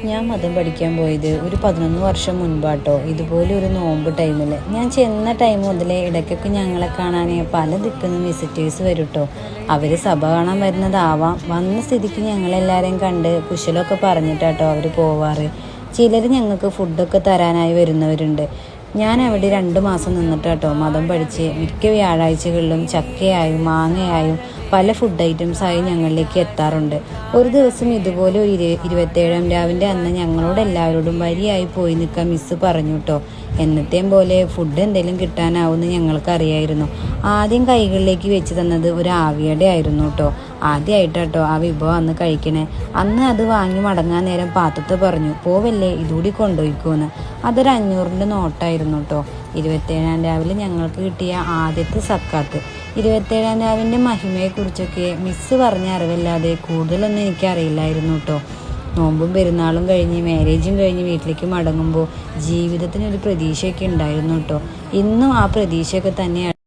ഞാൻ മതം പഠിക്കാൻ പോയത് ഒരു 11 വർഷം മുൻപാട്ടോ. ഇതുപോലെ ഒരു നോമ്പ് ടൈമിൽ ഞാൻ ചെന്ന ടൈം മുതലേ ഇടയ്ക്കൊക്കെ ഞങ്ങളെ കാണാൻ പല ദിക്കുന്നും വിസിറ്റേഴ്സ് വരും കേട്ടോ. അവർ സഭ കാണാൻ വരുന്നതാവാം. വന്ന സ്ഥിതിക്ക് ഞങ്ങളെല്ലാവരെയും കണ്ട് കുശലമൊക്കെ പറഞ്ഞിട്ടാട്ടോ അവർ പോവാറ്. ചിലർ ഞങ്ങൾക്ക് ഫുഡൊക്കെ തരാനായി വരുന്നവരുണ്ട്. ഞാൻ അവിടെ 2 മാസം നിന്നിട്ടാട്ടോ മതം പഠിച്ച് മിക്ക വ്യാഴാഴ്ചകളിലും ചക്കയായും മാങ്ങയായും പല ഫുഡ് ഐറ്റംസായി ഞങ്ങളിലേക്ക് എത്താറുണ്ട്. ഒരു ദിവസം ഇതുപോലെ ഒരു 27ാം രാവിൻ്റെ അന്ന് ഞങ്ങളോട് എല്ലാവരോടും വരിയായി പോയി നിൽക്കാൻ മിസ്സ് പറഞ്ഞു കേട്ടോ. എന്നത്തെയും പോലെ ഫുഡ് എന്തെങ്കിലും കിട്ടാനാവുമെന്ന് ഞങ്ങൾക്കറിയായിരുന്നു. ആദ്യം കൈകളിലേക്ക് വെച്ച് തന്നത് ഒരു ആവിയുടെ ആയിരുന്നു കേട്ടോ. ആദ്യമായിട്ടാട്ടോ ആ വിഭവം അന്ന് കഴിക്കണേ. അന്ന് അത് വാങ്ങി മടങ്ങാൻ നേരം പാത്രത്തെ പറഞ്ഞു, പോവല്ലേ ഇതുകൂടി കൊണ്ടുപോയിക്കോന്ന്. അതൊരു 500ൻ്റെ നോട്ടായിരുന്നു കേട്ടോ. 27ാം രാവിലെ ഞങ്ങൾക്ക് കിട്ടിയ ആദ്യത്തെ സക്കാത്ത്. 27ാം രാവിൻ്റെ മഹിമയെക്കുറിച്ചൊക്കെ മിസ്സ് പറഞ്ഞ അറിവില്ലാതെ കൂടുതലൊന്നും എനിക്കറിയില്ലായിരുന്നു കേട്ടോ. നോമ്പും പെരുന്നാളും കഴിഞ്ഞ് മാരേജും കഴിഞ്ഞ് വീട്ടിലേക്ക് മടങ്ങുമ്പോൾ ജീവിതത്തിനൊരു പ്രതീക്ഷയൊക്കെ ഉണ്ടായിരുന്നു കേട്ടോ. ഇന്നും ആ പ്രതീക്ഷയൊക്കെ തന്നെയാണ്.